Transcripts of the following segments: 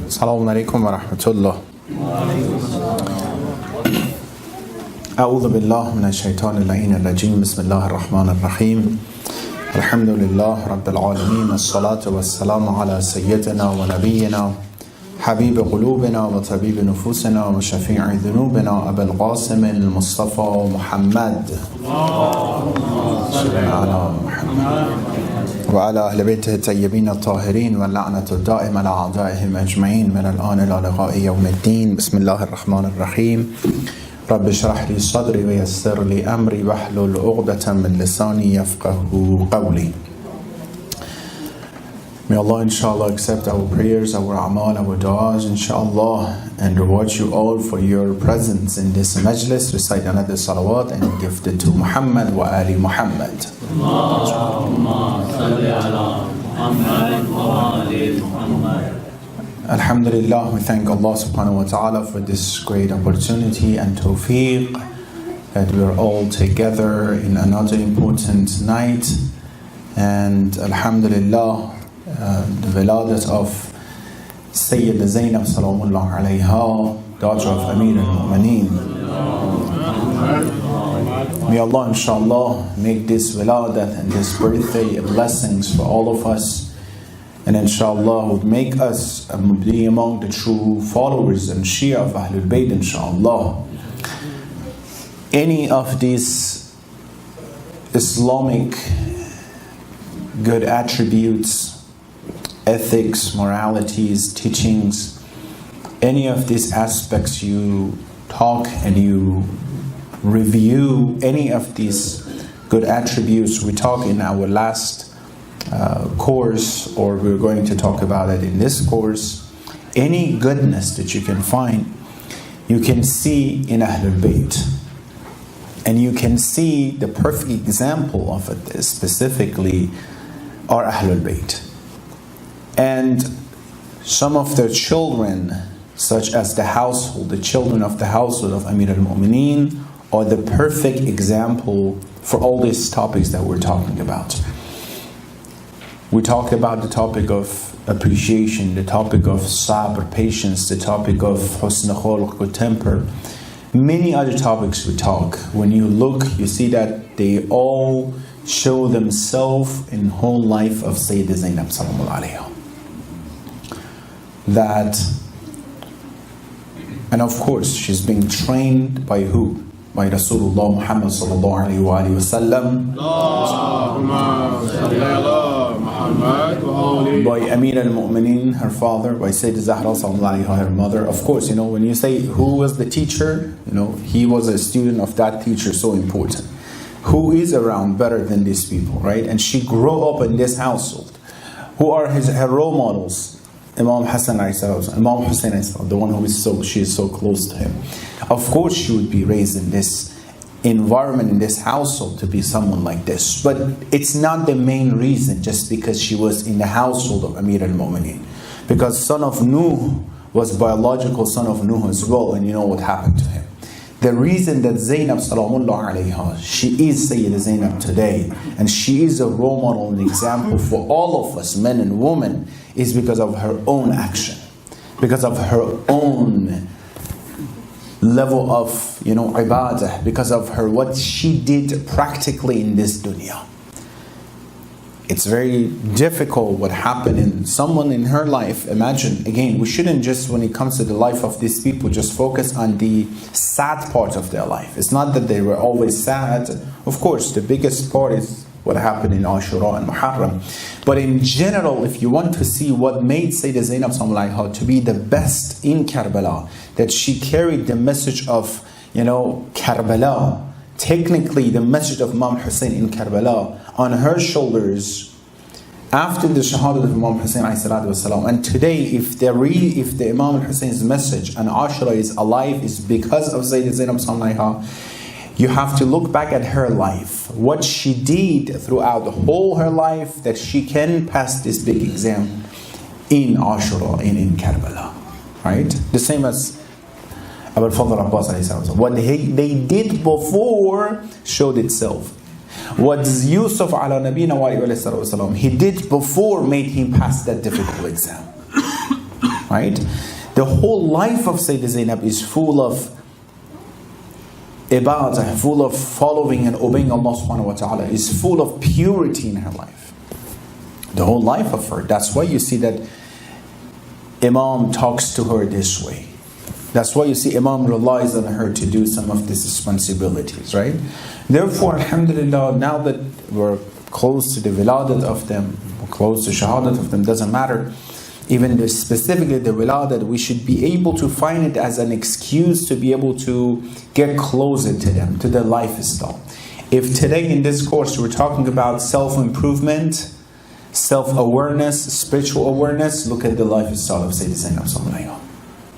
السلام عليكم ورحمة الله. أعوذ بالله من الشيطان اللعين الرجيم. بسم الله الرحمن الرحيم. الحمد لله رب العالمين. الصلاة والسلام على سيدنا ونبينا حبيب قلوبنا وطبيب نفوسنا وشفيع ذنوبنا أبا القاسم المصطفى محمد على محمد وعلى أهل بيته الطيبين الطاهرين واللعنة الدائمة على أعدائهم أجمعين من الآن إلى لقاء يوم الدين. بسم الله الرحمن الرحيم. رب اشرح لي صدري ويسر لي أمري واحلل عقدة من لساني يفقهوا قولي. May Allah inshallah accept our prayers, our amal, our du'as inshallah, and reward you all for your presence in this majlis. Recite another salawat and gift it to Muhammad wa ali Muhammad. Allahumma salli ala Muhammad wa ali Muhammad. Alhamdulillah, we thank Allah subhanahu wa ta'ala for this great opportunity and tawfiq that we are all together in another important night. And alhamdulillah, the wiladat of Sayyid Zainab salamullah alayha, daughter of Amir al-Mu'mineen. May Allah inshallah make this wiladat and this birthday a blessings for all of us, and inshallah would make us be among the true followers and Shia of Ahlul Bayt inshallah. Any of these Islamic good attributes, ethics, moralities, teachings, any of these aspects you talk and you review, any of these good attributes we talk in our last course, or we're going to talk about it in this course, any goodness that you can find, you can see in Ahlul Bayt. And you can see the perfect example of it specifically are Ahlul Bayt. And some of their children, such as the household, the children of the household of Amir al-Mu'mineen, are the perfect example for all these topics that we're talking about. We talked about the topic of appreciation, the topic of sabr, patience, the topic of husn khulq, good temper. Many other topics we talk. When you look, you see that they all show themselves in the whole life of Sayyida Zainab sallallahu alayhi. That, and of course, she's being trained by who? By Rasulullah Muhammad sallallahu alayhi wa sallam. By Amir al-Mu'mineen, her father, by Sayyida Zahra sallallahu alayha, her mother. Of course, when you say who was the teacher, he was a student of that teacher, so important. Who is around better than these people, right? And she grew up in this household. Who are her role models? Imam Hassan Imam Hussein, the one who she is so close to him. Of course she would be raised in this environment, in this household, to be someone like this. But it's not the main reason just because she was in the household of Amir al-Mu'mineen. Because son of Nuh was biological son of Nuh as well, and you know what happened to him. The reason that Zainab salamullah alayha, she is Sayyida Zainab today, and she is a role model and example for all of us, men and women, is because of her own action, because of her own level of ibadah, because of what she did practically in this dunya. It's very difficult what happened in someone in her life. Imagine, again, we shouldn't just, when it comes to the life of these people, just focus on the sad part of their life. It's not that they were always sad. Of course, the biggest part is what happened in Ashura and Muharram. But in general, if you want to see what made Sayyida Zainab sallallahu to be the best in Karbala, that she carried the message of, Karbala, technically the message of Imam Hussein in Karbala on her shoulders after the Shahadat of Imam Hussein ﷺ. And today, if the Imam Hussein's message and Ashura is alive, is because of Sayyida Zainab sallallahu. You have to look back at her life, what she did throughout the whole her life, that she can pass this big exam in Ashura, in Karbala, right? The same as Abu al-Fadl Abbas alayhi salam. What they did before showed itself. What Yusuf ala nabina wa alayhi wasallam, he did before made him pass that difficult exam. Right? The whole life of Sayyidah Zainab is full of ibadah, full of following and obeying Allah subhanahu wa ta'ala, is full of purity in her life. The whole life of her. That's why you see that Imam talks to her this way. That's why you see Imam relies on her to do some of these responsibilities, right? Therefore, alhamdulillah, now that we're close to the wiladat of them, we're close to shahadat of them, doesn't matter. Even specifically the wiladat, we should be able to find it as an excuse to be able to get closer to them, to their lifestyle. If today in this course we're talking about self-improvement, self-awareness, spiritual awareness, look at the lifestyle of Sayyidah Zainab sallallahu alayhi.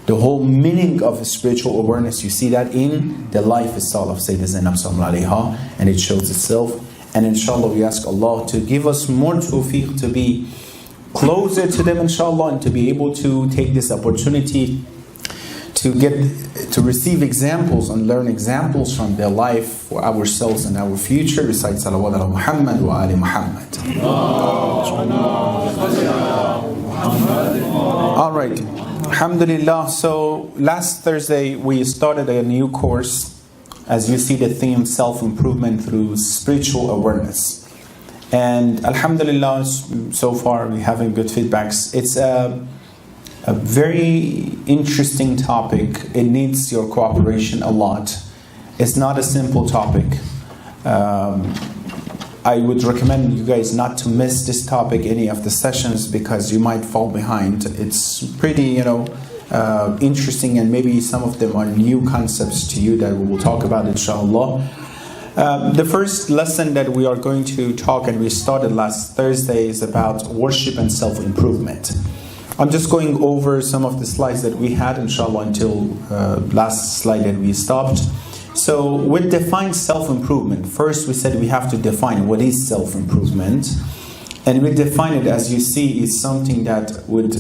The whole meaning of spiritual awareness, you see that in the lifestyle of Sayyidah Zainab sallallahu alayha, and it shows itself. And inshallah we ask Allah to give us more tawfiq to be closer to them inshallah, and to be able to take this opportunity to receive examples and learn examples from their life for ourselves and our future. Recite salawat ala Muhammad wa ali Muhammad. Alright, alhamdulillah. So last Thursday we started a new course. As you see, the theme self-improvement through spiritual awareness. And alhamdulillah, so far we're having good feedbacks. It's a very interesting topic. It needs your cooperation a lot. It's not a simple topic. I would recommend you guys not to miss this topic, any of the sessions, because you might fall behind. It's pretty, interesting, and maybe some of them are new concepts to you that we will talk about inshallah. The first lesson that we are going to talk, and we started last Thursday, is about worship and self-improvement. I'm just going over some of the slides that we had inshallah until last slide that we stopped. So with define self-improvement, first we said we have to define what is self-improvement. And we define it, as you see, is something that would,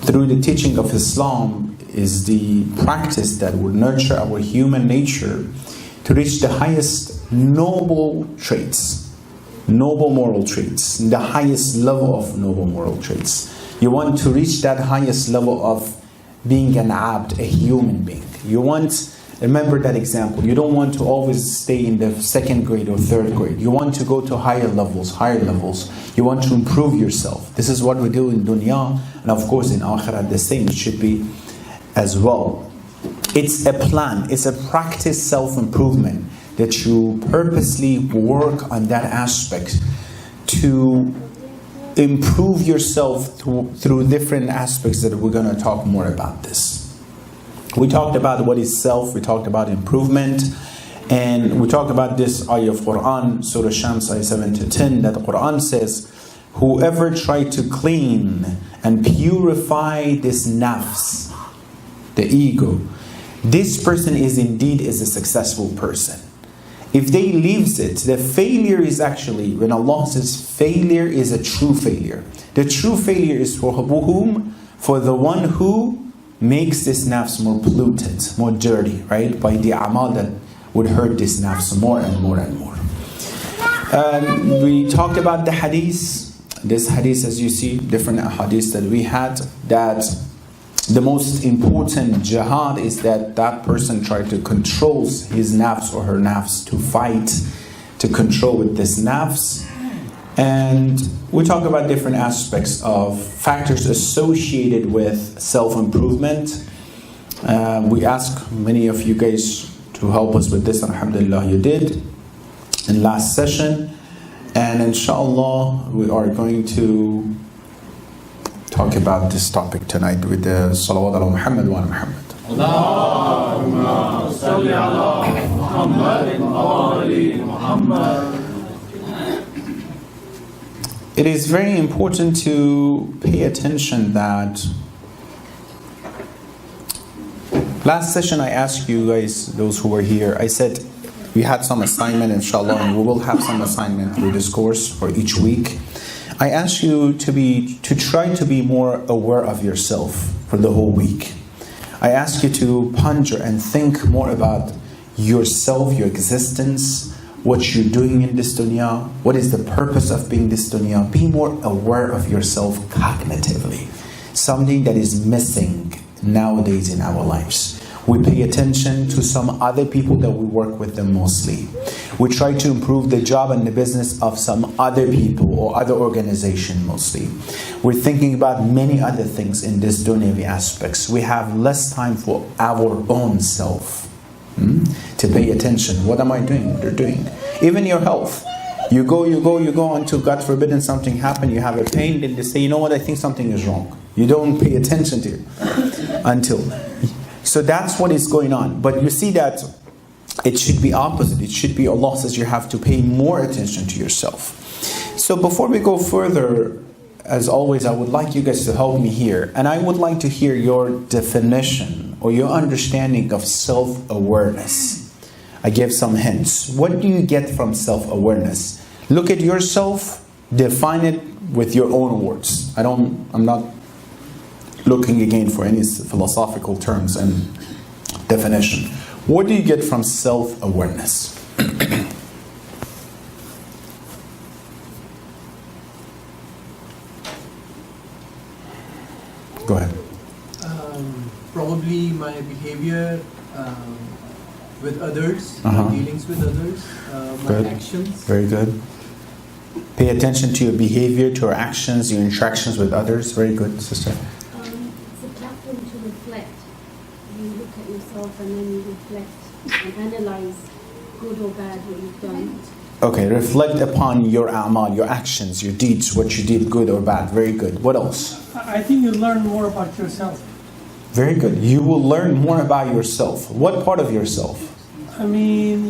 through the teaching of Islam, is the practice that would nurture our human nature to reach the highest noble traits, noble moral traits, the highest level of noble moral traits. You want to reach that highest level of being an abd, a human being. You want, remember that example, you don't want to always stay in the second grade or third grade. You want to go to higher levels. You want to improve yourself. This is what we do in dunya, and of course in akhirah the same, it should be as well. It's a plan, it's a practice self-improvement that you purposely work on that aspect to improve yourself through different aspects that we're going to talk more about this. We talked about what is self, we talked about improvement, and we talked about this ayah of Quran, Surah Shams, ayah 7-10, that the Quran says, whoever tried to clean and purify this nafs, the ego, this person is indeed a successful person. If they leaves it, the failure is actually, when Allah says failure is a true failure. The true failure is for whom? For the one who makes this nafs more polluted, more dirty, right? By the amal that would hurt this nafs more and more and more. We talked about the hadith. This hadith, as you see, different hadiths that we had, that the most important jihad is that person tried to control his nafs or her nafs, to fight, to control with this nafs. And we talk about different aspects of factors associated with self-improvement. We ask many of you guys to help us with this, and alhamdulillah you did in last session. And inshallah we are going to talk about this topic tonight with the salawat ala Muhammad wa ala Muhammad. Allahumma salli ala Muhammad wa ali Muhammad. It is very important to pay attention that last session I asked you guys, those who were here, I said we had some assignment inshallah, and we will have some assignment through this course for each week. I ask you to try to be more aware of yourself for the whole week. I ask you to ponder and think more about yourself, your existence, what you're doing in this dunya, what is the purpose of being this dunya. Be more aware of yourself cognitively. Something that is missing nowadays in our lives. We pay attention to some other people that we work with them mostly. We try to improve the job and the business of some other people or other organization mostly. We're thinking about many other things in this dunyavi aspects. We have less time for our own self to pay attention. What am I doing? What you're doing. Even your health. You go until God forbid something happen, you have a pain, then they say, you know what, I think something is wrong. You don't pay attention to it until. So that's what is going on. But you see that it should be opposite. It should be Allah says you have to pay more attention to yourself. So before we go further, as always, I would like you guys to help me here. And I would like to hear your definition or your understanding of self-awareness. I gave some hints. What do you get from self-awareness? Look at yourself, define it with your own words. I'm not looking again for any philosophical terms and definition. What do you get from self-awareness? Go ahead. Probably my behavior with others, my dealings with others, my good. actions. Very good. Pay attention to your behavior, to your actions, your interactions with others. Very good, sister. It's a platform to reflect. You look at yourself and then you reflect and analyze good or bad what you've done. Okay, reflect upon your a'mal, your actions, your deeds, what you did, good or bad. Very good. What else? I think you learn more about yourself. Very good. You will learn more about yourself. What part of yourself? I mean,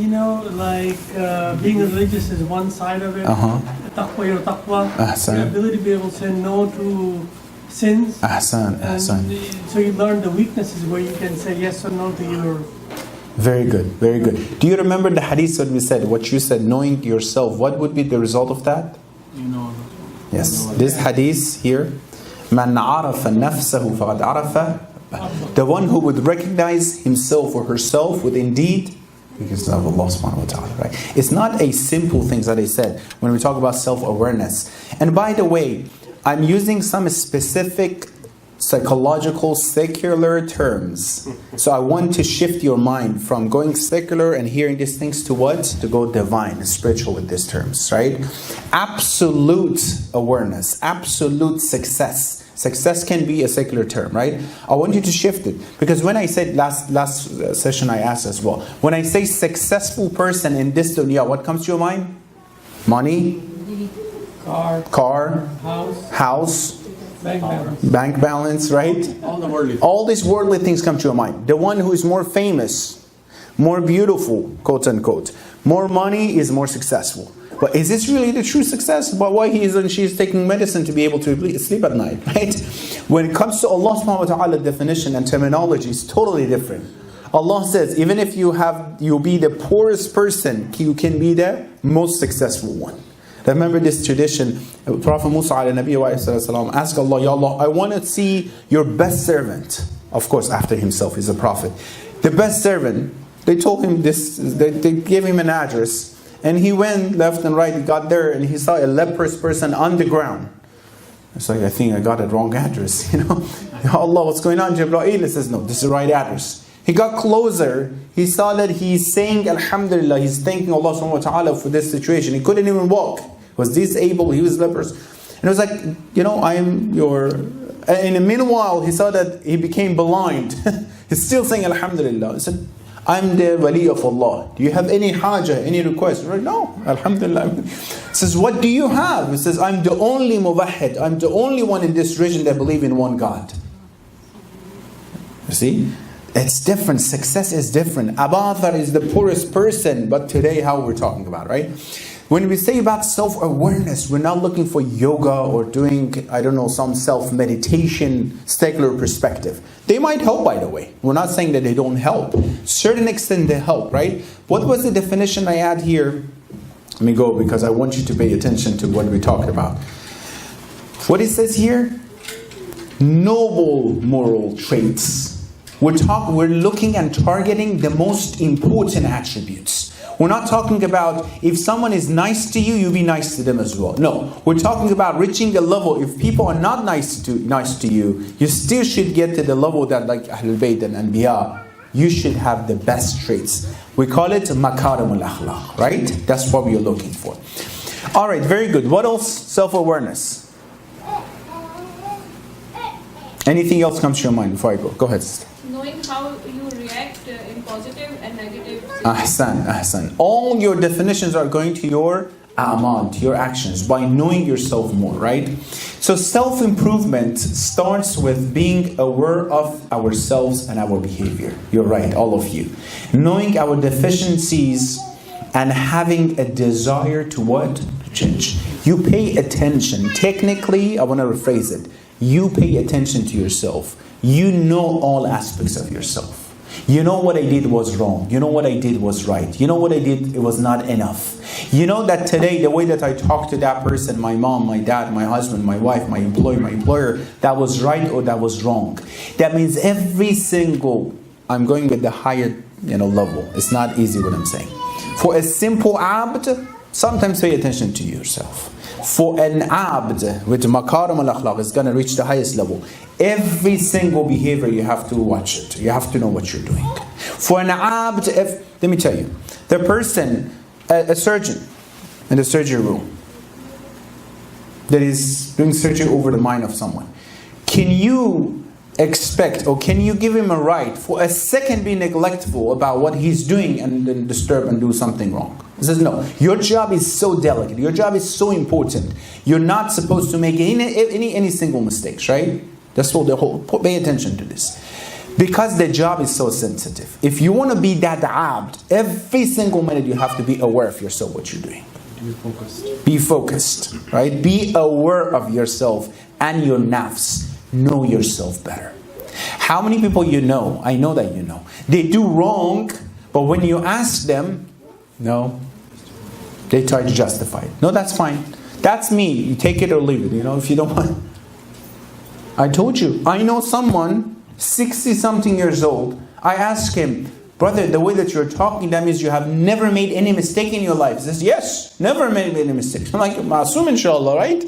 being religious is one side of it. Taqwa, your taqwa. The ability to be able to say no to sins. Ahsan. So you learn the weaknesses where you can say yes or no to your... Very good, very good. Do you remember the hadith that we said, what you said, knowing yourself, what would be the result of that? Yes, this hadith here, مَنْ عَرَفَ نَفْسَهُ فَقَدْ عَرَفَ. The one who would recognize himself or herself would indeed, because of Allah subhanahu wa ta'ala, right? It's not a simple thing that I said when we talk about self-awareness. And by the way, I'm using some specific psychological, secular terms. So I want to shift your mind from going secular and hearing these things to what? To go divine, spiritual with these terms, right? Absolute awareness, absolute success. Success can be a secular term, right? I want you to shift it. Because when I said last session I asked as well, when I say successful person in this dunya, what comes to your mind? Money? Car? House? Bank balance, right? All these worldly things come to your mind. The one who is more famous, more beautiful, quote unquote, more money is more successful. But is this really the true success? But why he is and she is taking medicine to be able to sleep at night, right? When it comes to Allah subhanahu wa ta'ala, definition and terminology is totally different. Allah says, even if you'll be the poorest person, you can be the most successful one. Remember this tradition, Prophet Musa asked Allah, Ya Allah, I want to see your best servant. Of course, after himself, he's a prophet. The best servant, they told him this, they gave him an address. And he went left and right, he got there and he saw a leprous person on the ground. It's like, I think I got a wrong address, Ya Allah, what's going on? Jibreel says, no, this is the right address. He got closer, he saw that he's saying Alhamdulillah, he's thanking Allah subhanahu wa ta'ala for this situation. He couldn't even walk. He was disabled, he was leprous. And it was like, I am your... And in the meanwhile, he saw that he became blind. He's still saying Alhamdulillah. He said, I'm the wali of Allah. Do you have any haja, any request? Right? No, Alhamdulillah. He says, what do you have? He says, I'm the only muwahhid. I'm the only one in this region that believe in one God. You see? It's different. Success is different. Abu Dhar is the poorest person, but today how we're talking about, right? When we say about self-awareness, we're not looking for yoga or doing, some self-meditation, secular perspective. They might help, by the way. We're not saying that they don't help. Certain extent they help, right? What was the definition I had here? Let me go because I want you to pay attention to what we talked about. What it says here? Noble moral traits. We're looking and targeting the most important attributes. We're not talking about if someone is nice to you, you be nice to them as well. No, we're talking about reaching a level. If people are not nice to you, you still should get to the level that, like Ahlul Bayt and Anbiya, you should have the best traits. We call it makarim al-akhlaq, right? That's what we're looking for. All right, very good. What else? Self-awareness. Anything else comes to your mind before I go? Go ahead, sister. Knowing how you react in positive and negative. Ahsan. All your definitions are going to your a'mal, to your actions, by knowing yourself more, right? So self-improvement starts with being aware of ourselves and our behavior. You're right, all of you. Knowing our deficiencies and having a desire to what? To change. You pay attention. Technically, I want to rephrase it. You pay attention to yourself. You know all aspects of yourself. You know what I did was wrong. You know what I did was right. You know what I did, it was not enough. You know that today, the way that I talked to that person, my mom, my dad, my husband, my wife, my employee, my employer, that was right or that was wrong. That means every single, I'm going with the higher level. It's not easy what I'm saying. For a simple abd, sometimes pay attention to yourself. For an abd with makarim al-akhlaq, is going to reach the highest level. Every single behavior, you have to watch it. You have to know what you're doing. For an abd, let me tell you, the person, a surgeon in the surgery room that is doing surgery over the mind of someone, can you expect or can you give him a right for a second be neglectful about what he's doing and then disturb and do something wrong? He says, no, your job is so delicate. Your job is so important. You're not supposed to make any single mistakes, right? That's what the whole, pay attention to this. Because the job is so sensitive. If you want to be that abd, every single minute you have to be aware of yourself, what you're doing. Be focused. Be focused, right? Be aware of yourself and your nafs. Know yourself better. How many people you know, I know that you know, they do wrong, but when you ask them, no, they try to justify it. No, that's fine. That's me. You take it or leave it, if you don't want. I told you, I know someone, 60-something years old. I asked him, brother, the way that you're talking, that means you have never made any mistake in your life. He says, yes, never made any mistakes. I'm like, ma'asum inshallah, right?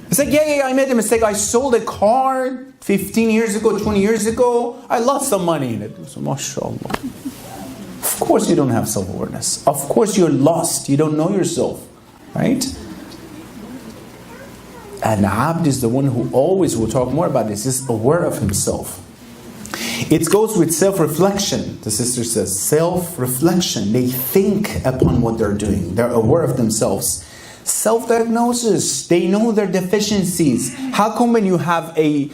He's like, yeah, I made a mistake. I sold a car 15 years ago, 20 years ago. I lost some money in it. So, mashallah. Of course you don't have self-awareness. Of course you're lost. You don't know yourself. Right? And abd is the one who always, we'll talk more about this, is aware of himself. It goes with self-reflection. The sister says, self-reflection. They think upon what they're doing. They're aware of themselves. Self-diagnosis. They know their deficiencies. How come when you have a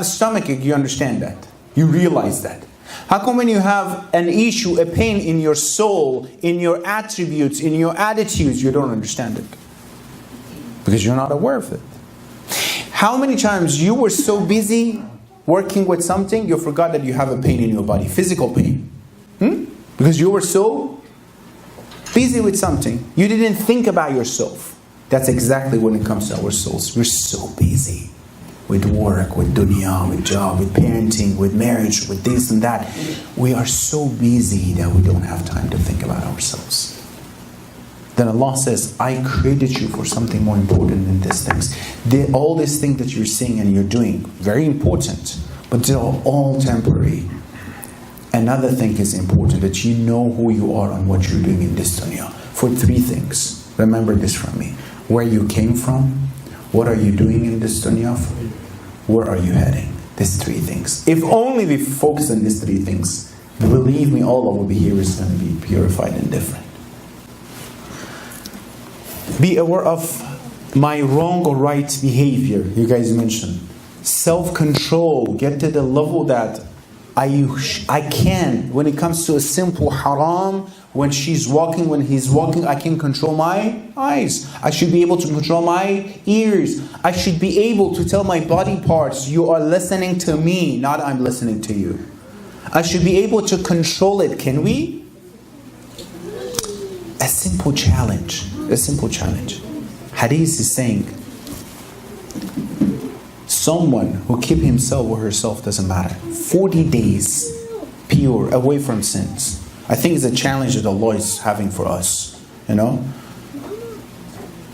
stomachache, you understand that? You realize that. How come when you have an issue, a pain in your soul, in your attributes, in your attitudes, you don't understand it? Because you're not aware of it. How many times you were so busy working with something, you forgot that you have a pain in your body, physical pain. Because you were so busy with something. You didn't think about yourself. That's exactly when it comes to our souls. We're so busy with work, with dunya, with job, with parenting, with marriage, with this and that. We are so busy that we don't have time to think about ourselves. Then Allah says, I created you for something more important than these things. All these things that you're seeing and you're doing, very important, but they're all temporary. Another thing is important, that you know who you are and what you're doing in this dunya. For 3 things. Remember this from me. Where you came from, what are you doing in this dunya, where are you heading? These 3 things. If only we focus on these 3 things, believe me, all our behavior is going to be purified and different. Be aware of my wrong or right behavior, you guys mentioned. Self-control, get to the level that I can, when it comes to a simple haram, when she's walking, when he's walking, I can control my eyes. I should be able to control my ears. I should be able to tell my body parts, you are listening to me, not I'm listening to you. I should be able to control it. Can we? A simple challenge. A simple challenge. Hadith is saying, Someone who keep himself or herself, doesn't matter, 40 days pure, away from sins. I think it's a challenge that Allah is having for us, you know.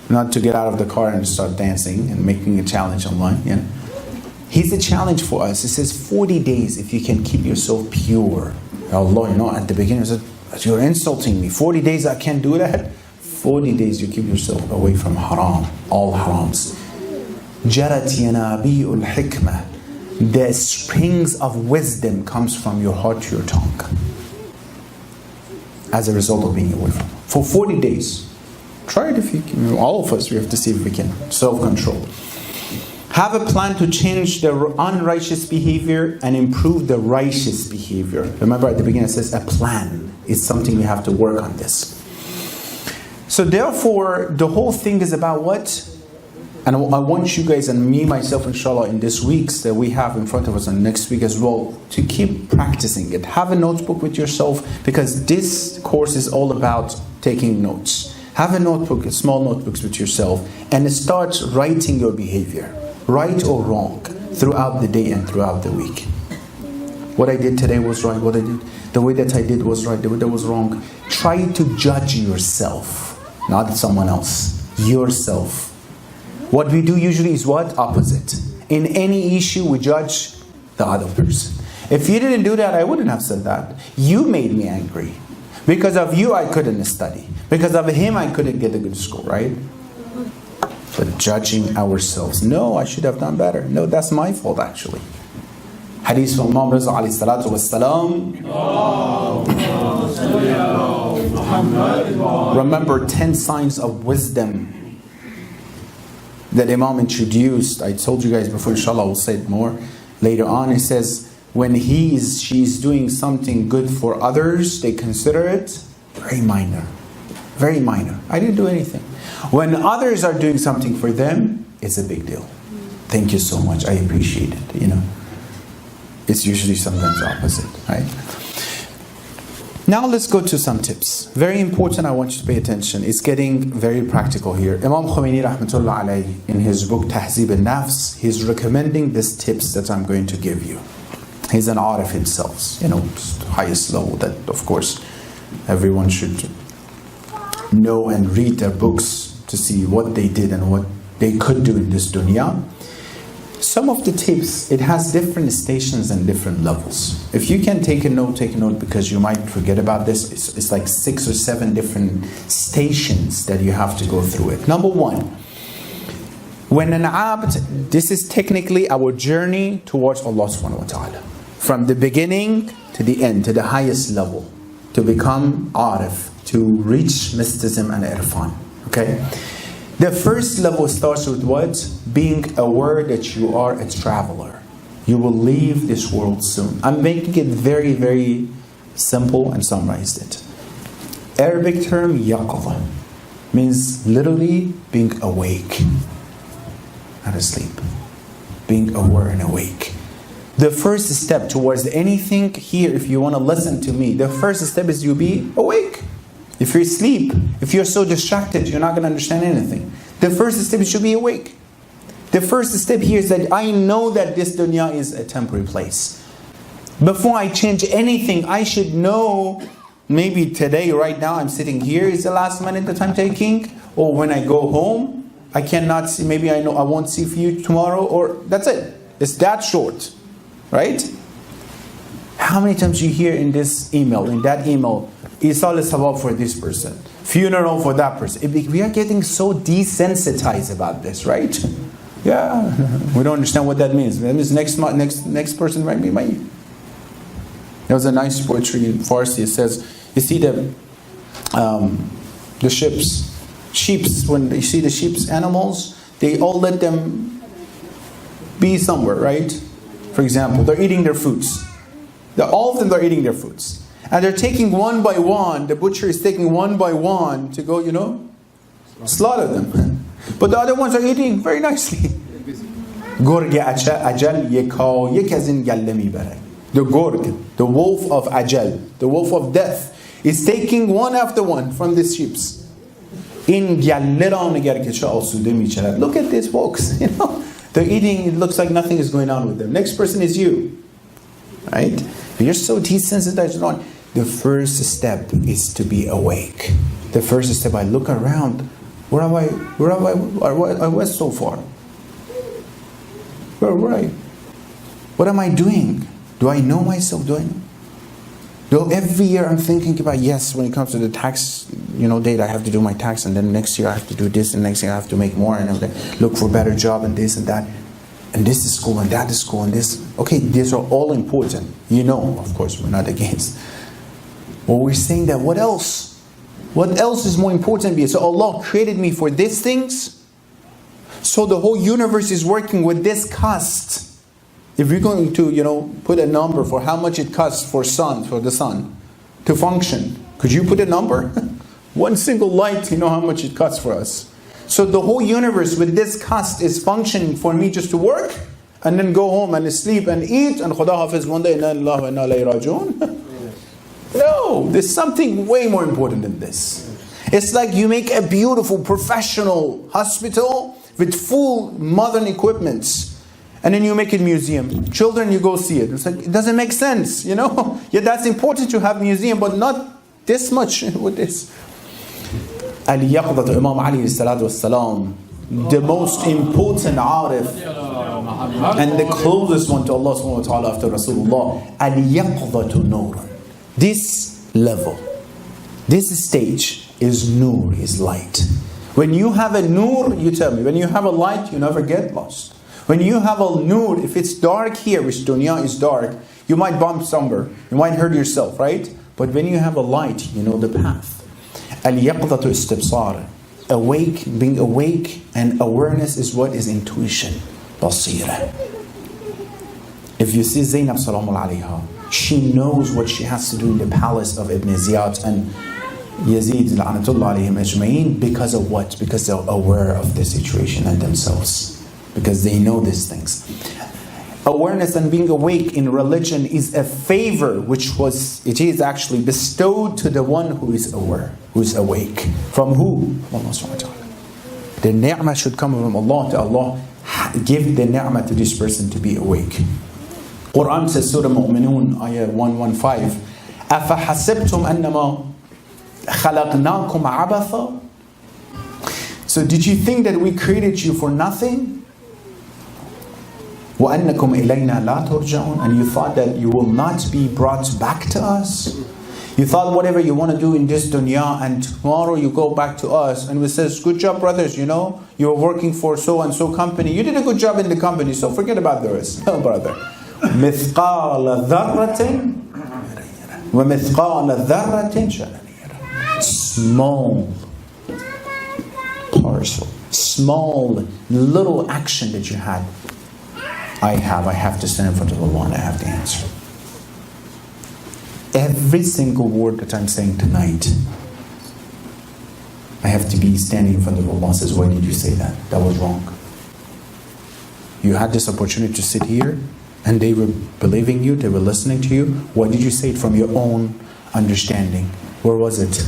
Not to get out of the car and start dancing and making a challenge online, you know. He's a challenge for us. It says 40 days if you can keep yourself pure. Allah, you know, at the beginning he said, you're insulting me. 40 days I can't do that? 40 days you keep yourself away from haram, all harams. Jarat yanabi'ul hikmah. The springs of wisdom comes from your heart to your tongue. As a result of being away from it. For 40 days. Try it if you can. All of us, we have to see if we can. Self-control. Have a plan to change the unrighteous behavior and improve the righteous behavior. Remember at the beginning it says a plan. It's something we have to work on this. So therefore, the whole thing is about what? And I want you guys and me, myself, inshallah, in these weeks that we have in front of us and next week as well, to keep practicing it. Have a notebook with yourself, because this course is all about taking notes. Have a notebook, small notebooks with yourself, and start writing your behavior, right or wrong, throughout the day and throughout the week. What I did today was right, what I did, the way that I did was right, the way that was wrong. Try to judge yourself, not someone else, yourself. What we do usually is what? Opposite. In any issue, we judge the other person. If you didn't do that, I wouldn't have said that. You made me angry. Because of you, I couldn't study. Because of him, I couldn't get a good score, right? But judging ourselves. No, I should have done better. No, that's my fault actually. Hadith from Imam Raza alayhi salatu wassalam. Remember 10 signs of wisdom that Imam introduced. I told you guys before, inshallah we'll say it more later on. It says when she's doing something good for others, they consider it very minor. Very minor. I didn't do anything. When others are doing something for them, it's a big deal. Thank you so much. I appreciate it. You know, it's usually sometimes opposite, right? Now let's go to some tips. Very important, I want you to pay attention. It's getting very practical here. Imam Khomeini rahmatullah alayhi, in his book Tahzib al-Nafs, he's recommending these tips that I'm going to give you. He's an arif himself, you know, highest level that of course everyone should know and read their books to see what they did and what they could do in this dunya. Some of the tips, it has different stations and different levels. If you can take a note because you might forget about this. It's like 6 or 7 different stations that you have to go through it. Number 1, when an abd, this is technically our journey towards Allah subhanahu wa ta'ala. From the beginning to the end, to the highest level, to become arif, to reach mysticism and irfan. Okay? The first level starts with what? Being aware that you are a traveler. You will leave this world soon. I'm making it very, very simple and summarized it. Arabic term yaqadha means literally being awake, not asleep. Being aware and awake. The first step towards anything here, if you want to listen to me, the first step is you be awake. If you're asleep, if you're so distracted, you're not going to understand anything. The first step is to be awake. The first step here is that I know that this dunya is a temporary place. Before I change anything, I should know, maybe today, right now, I'm sitting here, is the last minute that I'm taking, or when I go home, I cannot see, maybe I know I won't see you tomorrow, or that's it. It's that short, right? How many times you hear in this email, in that email, Isal Sabab for this person, funeral for that person. We are getting so desensitized about this, right? Yeah, we don't understand what that means. That means next person might be me. There was a nice poetry in Farsi. It says, you see the sheeps, when you see the sheep's animals, they all let them be somewhere, right? For example, they're eating their foods. All of them are eating their foods. And they're taking one by one, the butcher is taking one by one to go, you know, slaughter them. But the other ones are eating very nicely. The gorg, the wolf of Ajal, the wolf of death, is taking one after one from the sheep. Look at this, folks. You know, They're eating, it looks like nothing is going on with them. Next person is you. Right? But you're so desensitized. The first step is to be awake. The first step, I look around. Where have I was so far? Where are you? What am I doing? Do I know myself? Every year I'm thinking about, yes, when it comes to the tax, date, I have to do my tax, and then next year I have to do this, and next year I have to make more, and look for a better job, and this and that, and this is school, and that is school, and this. Okay, these are all important. Of course, we're not against. But we're saying that what else? What else is more important? So Allah created me for these things. So the whole universe is working with this cost. If you're going to, put a number for how much it costs for the sun to function, could you put a number? One single light, how much it costs for us. So the whole universe with this cost is functioning for me just to work and then go home and sleep and eat and Khuda Hafiz one day, inna lillahi wa inna ilayhi raji'un. No, there's something way more important than this. It's like you make a beautiful professional hospital with full modern equipment, and then you make it museum. Children, you go see it. It's like, it doesn't make sense, Yeah, that's important to have museum, but not this much with this. Al-Yaqdat Imam Ali salatu wassalam, the most important arif and the closest one to Allah subhanahu wa ta'ala after Rasulullah. Al-Yaqdatu Nur. This level, this stage is nur, is light. When you have a nur, you tell me, when you have a light, you never get lost. When you have a nur, if it's dark here, which dunya is dark, you might bump somewhere, you might hurt yourself, right? But when you have a light, you know the path. Al-Yaqdatu istibsar. Awake, being awake, and awareness is what is intuition. Basira. If you see Zainab Salamun alayha, she knows what she has to do in the palace of Ibn Ziyad and Yazid la'natullah alayhim ajma'in. Because of what? Because they're aware of the situation and themselves. Because they know these things. Awareness and being awake in religion is a favor it is actually bestowed to the one who is aware, who is awake. From who? Allah subhanahu wa ta'ala. The ni'mah should come from Allah, to Allah give the ni'mah to this person to be awake. Quran says, Surah Mu'minun, ayah 115, أَفَحَسِبْتُمْ أَنَّمَا خَلَقْنَاكُمْ عَبَثًا. So did you think that we created you for nothing? وَأَنَّكُمْ إِلَيْنَا لَا تُرْجَعُونَ. And you thought that you will not be brought back to us? You thought whatever you want to do in this dunya, and tomorrow you go back to us and we says, good job brothers, you were working for so and so company, you did a good job in the company, so forget about the rest. No, brother. مثقال ذرة ومثقال ذرة شررية. Small parcel, small little action that you had. I have to stand in front of Allah and I have to answer. Every single word that I'm saying tonight, I have to be standing in front of Allah and says, why did you say that? That was wrong. You had this opportunity to sit here and they were believing you, they were listening to you. Why did you say it from your own understanding? Where was it?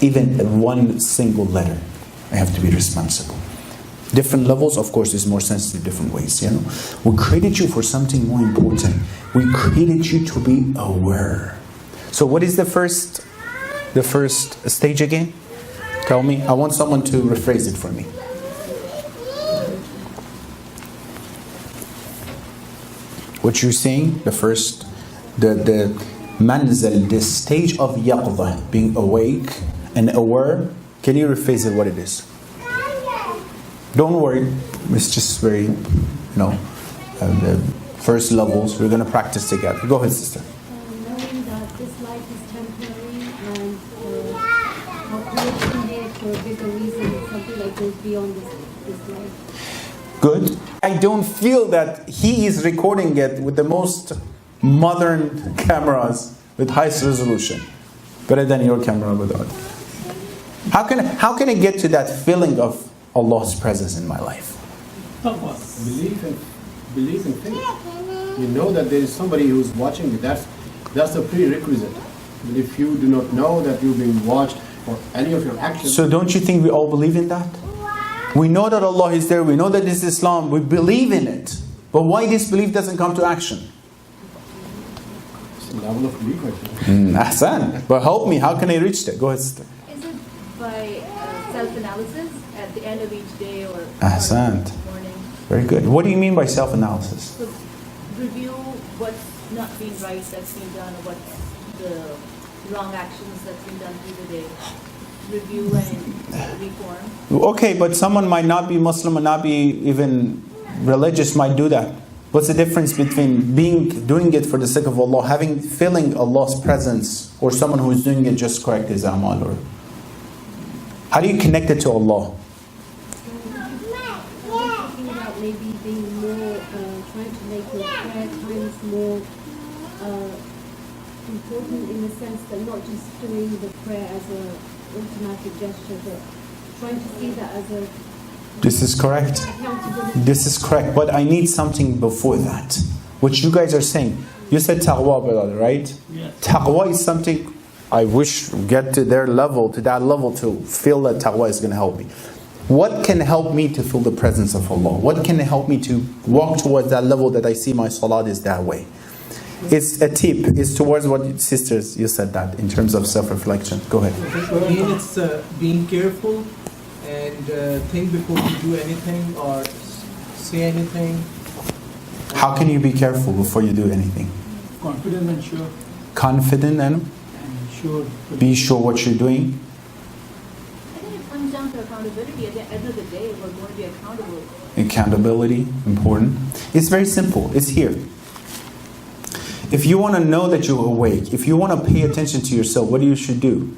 Even one single letter, I have to be responsible. Different levels, of course, is more sensitive different ways. We created you for something more important. We created you to be aware. So what is the first stage again? Tell me. I want someone to rephrase it for me. What you're saying, the manzil, the stage of yaqdah, being awake and aware. Can you rephrase it what it is? Don't worry, it's just very, the first levels. We're going to practice together. Go ahead, sister. Knowing that this life is temporary and our creation here for a bigger reason, something that goes beyond this life. Good. I don't feel that he is recording it with the most modern cameras with highest resolution, better than your camera without. How can I get to that feeling of Allah's presence in my life? Belief in faith. You know that there is somebody who is watching you. That's a prerequisite. But if you do not know that you're being watched for any of your actions. So don't you think we all believe in that? We know that Allah is there. We know that this is Islam. We believe in it. But why this belief doesn't come to action? It's a level of belief, I think. Ahsan. But help me. How can I reach that? Go ahead, sister. Is it by self-analysis at the end of each day or Ahsan. morning? Very good. What do you mean by self-analysis? So review what's not being right that's being done, or what's the wrong actions that's been done through the day. Review and reform. Okay, but someone might not be Muslim and not be even religious might do that. What's the difference between doing it for the sake of Allah, feeling Allah's presence, or someone who is doing it just correct his amal? Or how do you connect it to Allah? Thinking about maybe being more, trying to make your prayer times more important, in the sense that not just doing the prayer as an automatic gesture, but trying to see that as a This is correct. accountability. This is correct. But I need something before that. What you guys are saying. You said taqwa, brother, right? Yes. Taqwa is something I wish get to their level, to that level, to feel that taqwa is going to help me. What can help me to feel the presence of Allah? What can help me to walk towards that level that I see my salat is that way? It's a tip. It's towards what sisters, you said that in terms of self-reflection. Go ahead. Again, it's being careful and think before you do anything or say anything. How can you be careful before you do anything? Confident and sure. Confident and Sure. be sure what you're doing. I think it comes down to accountability. At the end of the day, we're going to be accountable. Accountability, important. It's very simple. It's here. If you want to know that you're awake, if you want to pay attention to yourself, what you should do?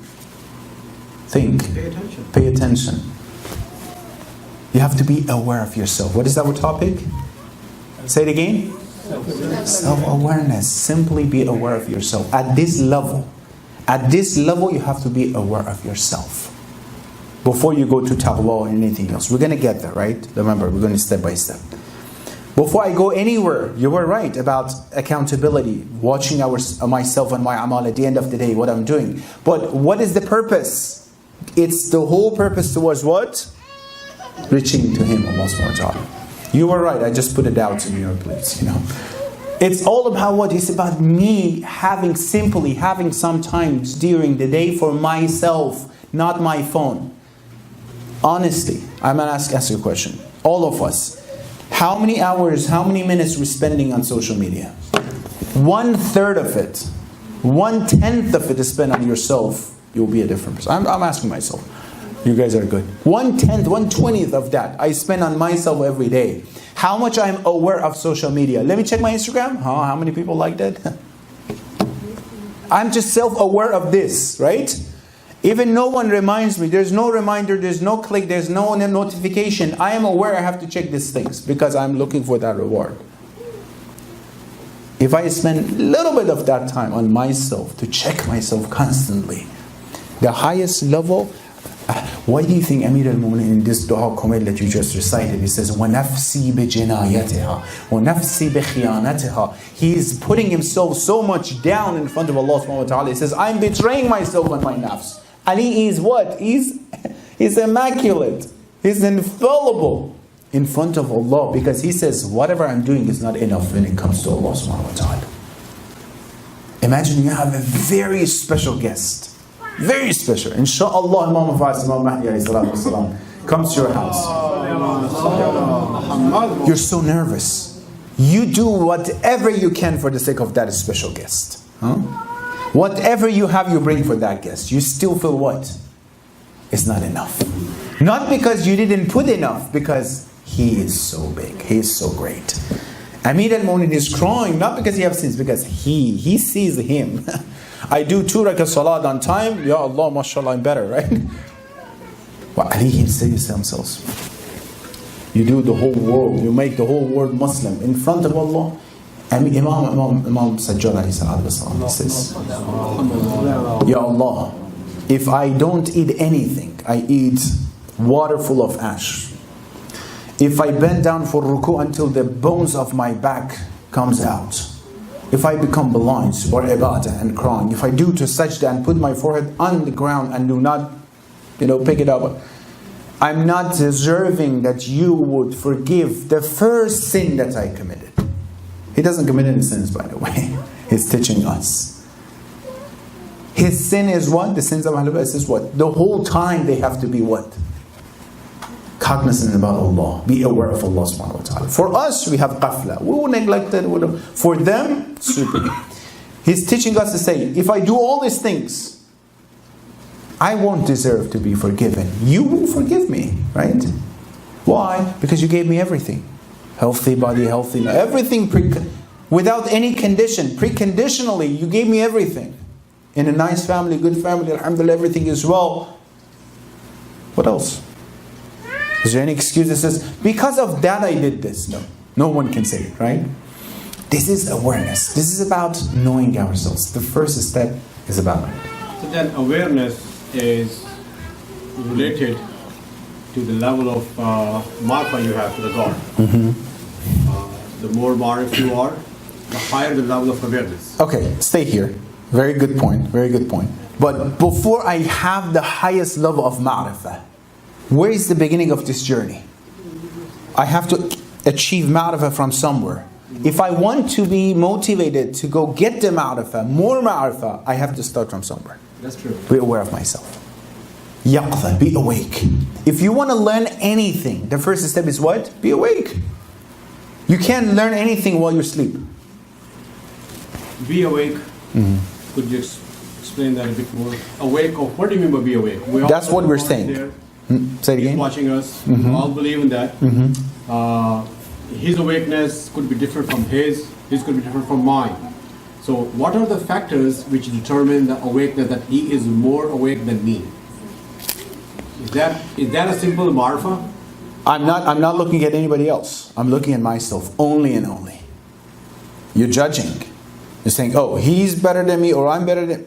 Think. Pay attention. Pay attention. You have to be aware of yourself. What is our topic? Say it again. Self-awareness. Simply be aware of yourself. At this level, you have to be aware of yourself. Before you go to taqwa or anything else. We're going to get there, right? Remember, we're going to step by step. Before I go anywhere, you were right about accountability, watching myself and my amal at the end of the day, what I'm doing. But what is the purpose? It's the whole purpose towards what? Reaching to Him, Allah subhanahu wa ta'ala. You were right, I just put it out in your place, It's all about what? It's about me having some time during the day for myself, not my phone. Honestly, I'm going to ask you a question. All of us. How many hours, how many minutes we're spending on social media? 1/3 of it, 1/10 of it is spent on yourself. You'll be a different person. I'm asking myself. You guys are good. 1/10, 1/20 of that I spend on myself every day. How much I'm aware of social media? Let me check my Instagram. How many people like that? I'm just self-aware of this, right? Even no one reminds me. There's no reminder, there's no click, there's no notification. I am aware I have to check these things because I'm looking for that reward. If I spend a little bit of that time on myself, to check myself constantly, the highest level, why do you think Amir al-Mu'minin in this dua comment that you just recited, he says, وَنَفْسِي بِجِنَايَتِهَا وَنَفْسِي بِخِيَانَتِهَا. He is putting himself so much down in front of Allah subhanahu wa ta'ala. He says, I'm betraying myself and my nafs. Ali is what? He's immaculate. He's infallible in front of Allah, because he says, whatever I'm doing is not enough when it comes to Allah subhanahu wa ta'ala. Imagine you have a very special guest. Very special. Insha'Allah, Imam Mahdi alayhi salatu wasalam comes to your house. You're so nervous. You do whatever you can for the sake of that special guest. Whatever you have, you bring for that guest. You still feel what? It's not enough. Not because you didn't put enough, because he is so big. He is so great. Amir al-Mu'minin is crying, not because he has sins, because he sees him. I do 2 rakat salat on time. Ya Allah, mashallah, I'm better, right? But Ali says to themselves, you do the whole world, you make the whole world Muslim in front of Allah. And Imam Sajjad alayhi salatu wasalam says, Ya Allah, if I don't eat anything, I eat water full of ash. If I bend down for ruku until the bones of my back comes out, if I become blind or ibadah and crying, if I do to sajda and put my forehead on the ground and do not, pick it up, I'm not deserving that you would forgive the first sin that I committed. He doesn't commit any sins, by the way. He's teaching us. His sin is what? The sins of Ahlul Bayt is what? The whole time they have to be what? Cognizant about Allah. Be aware of Allah subhanahu wa ta'ala. For us, we have qafla. We will neglect it. For them, super. He's teaching us to say, if I do all these things, I won't deserve to be forgiven. You will forgive me, right? Why? Because you gave me everything. Healthy body, healthy, everything without any condition. Preconditionally, you gave me everything. In a nice family, good family, alhamdulillah, everything is well. What else? Is there any excuse that says, because of that I did this? No. No one can say it, right? This is awareness. This is about knowing ourselves. The first step is about it. So then awareness is related to the level of marfa you have to the God. The more marif you are, the higher the level of awareness. Okay, stay here. Very good point. Very good point. But before I have the highest level of ma'rifah, where is the beginning of this journey? I have to achieve ma'rifah from somewhere. If I want to be motivated to go get the ma'rifah, more ma'rifah, I have to start from somewhere. That's true. Be aware of myself. Yaqza, be awake. If you want to learn anything, the first step is what? Be awake. You can't learn anything while you sleep. Be awake. Could you explain that a bit more? Awake, or what do you mean by be awake? That's what we're saying. Say it again. He's watching us. We all believe in that. His awakeness could be different from his could be different from mine. So what are the factors which determine the awakeness that he is more awake than me? Is that a simple marfa? I'm not looking at anybody else. I'm looking at myself only and only. You're judging. You're saying, oh, he's better than me or I'm better than...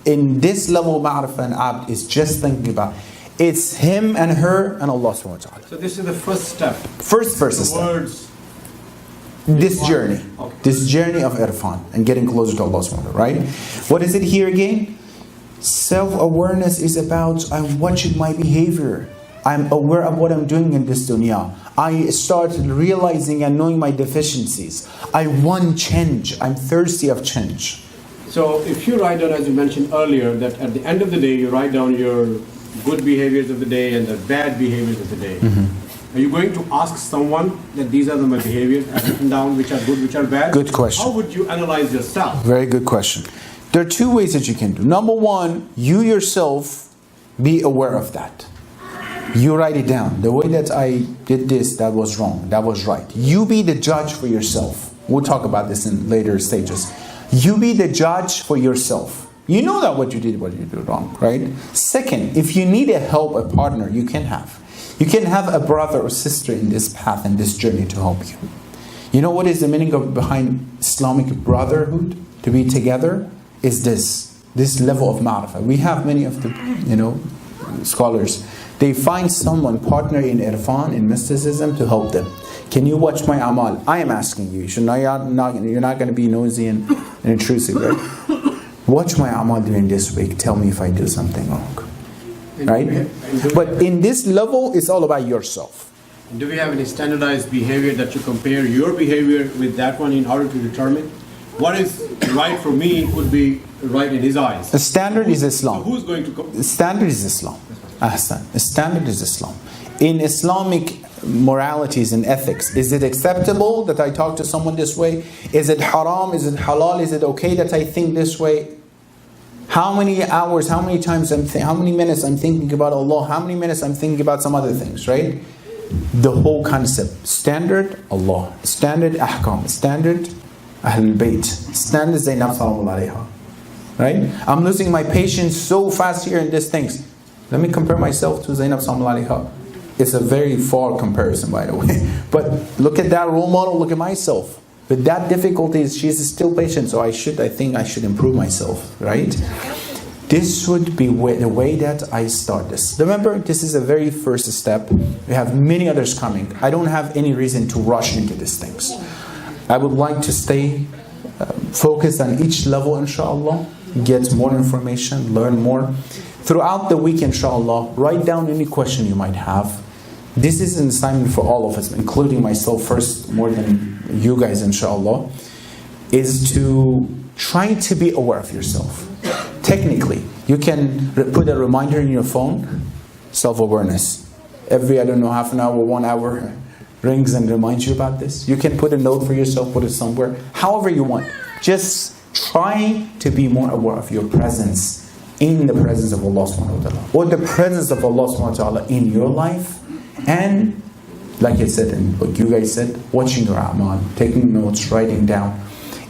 In this level of ma'rifah and abd is just thinking about it's him and her and Allah subhanahu wa ta'ala. So this is the first step. First step. Words. This journey. Okay. This journey of irfan and getting closer to Allah subhanahu wa ta'ala, right? What is it here again? Self-awareness is about I'm watching my behavior. I'm aware of what I'm doing in this dunya. I started realizing and knowing my deficiencies. I want change. I'm thirsty of change. So if you write down, as you mentioned earlier, that at the end of the day, you write down your good behaviors of the day and the bad behaviors of the day. Are you going to ask someone that these are my behaviors, I've written down which are good, which are bad? Good question. How would you analyze yourself? Very good question. There are two ways that you can do. Number one, you yourself be aware of that. You write it down. The way that I did this, that was wrong. That was right. You be the judge for yourself. We'll talk about this in later stages. You be the judge for yourself. You know that what you did wrong, right? Second, if you need a help, a partner, you can have. You can have a brother or sister in this path and this journey to help you. You know what is the meaning of behind Islamic brotherhood? To be together is this level of ma'rifah. We have many of the scholars. They find someone partner in irfan, in mysticism, to help them. Can you watch my amal? I am asking you. You're not going to be nosy and intrusive, right? Watch my amal during this week. Tell me if I do something wrong. Right? But in this level, it's all about yourself. Do we have any standardized behavior that you compare your behavior with that one in order to determine what is right for me could be right in his eyes? The standard is Islam. So who's going to The standard is Islam. The standard is Islam. In Islamic moralities and ethics, is it acceptable that I talk to someone this way? Is it haram? Is it halal? Is it okay that I think this way? How many hours, how many times, how many minutes I'm thinking about Allah? How many minutes I'm thinking about some other things, right? The whole concept. Standard, Allah. Standard, ahkam. Standard, Ahlul Bayt. Standard, Zainab sallallahu alayha. Right? I'm losing my patience so fast here in these things. Let me compare myself to Zainab sallallahu alayha. It's a very far comparison, by the way. But look at that role model, look at myself. With that difficulty, she's still patient, so I think I should improve myself, right? This would be the way that I start this. Remember, this is a very first step. We have many others coming. I don't have any reason to rush into these things. I would like to stay focused on each level, inshallah, get more information, learn more. Throughout the week, inshallah, write down any question you might have. This is an assignment for all of us, including myself first, more than you guys, inshallah, is to try to be aware of yourself. Technically, you can put a reminder in your phone, self-awareness. Every, I don't know, half an hour, 1 hour, rings and reminds you about this. You can put a note for yourself, put it somewhere, however you want. Just try to be more aware of your presence, in the presence of Allah subhanahu wa ta'ala, or the presence of Allah subhanahu wa ta'ala in your life. And like I said, and what you guys said, watching your a'mal, taking notes, writing down.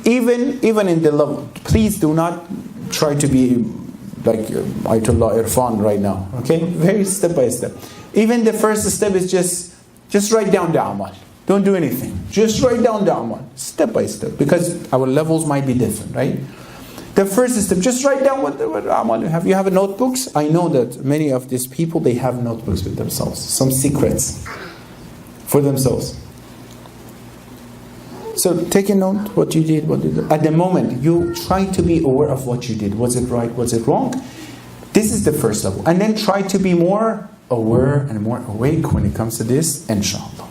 Even in the level, please do not try to be like Ayatollah Irfan right now. Okay, very step by step. Even the first step is just write down the a'mal. Don't do anything. Just write down the a'mal, step by step, because our levels might be different, right? The first step, just write down what a'mal you have. You have notebooks. I know that many of these people, they have notebooks with themselves, some secrets for themselves. So take a note what you did, at the moment you try to be aware of what you did. Was it right? Was it wrong? This is the first level, and then try to be more aware and more awake when it comes to this, inshallah.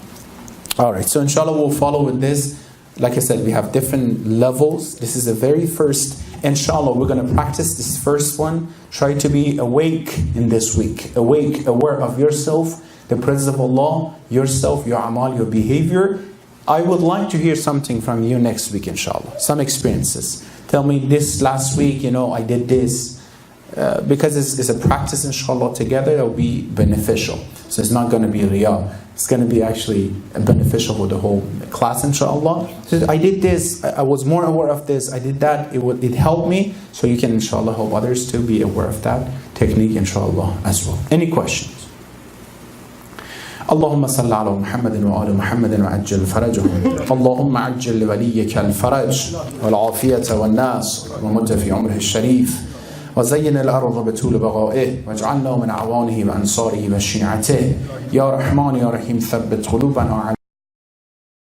Alright, so inshallah we'll follow with this. Like I said, we have different levels. This is the very first. Inshallah, we're going to practice this first one. Try to be awake in this week. Awake, aware of yourself, the presence of Allah, yourself, your amal, your behavior. I would like to hear something from you next week, inshallah. Some experiences. Tell me, this last week, I did this. Because it's a practice, inshallah, together, it will be beneficial. So it's not going to be riyah. It's going to be actually beneficial for the whole class, inshallah. So I did this, I was more aware of this, I did that, it helped me. So you can, inshallah, help others to be aware of that technique, inshallah, as well. Any questions? اللهم صل على محمد وآل محمد وعجل فرجهم اللهم عجل لوليك الفرج والعافية والناس ومد في عمره الشريف وزين الأرض بطول بقائه واجعلنا من أعوانه وأنصاره وشيعته يا رحمن يا رحيم ثبت قلوبنا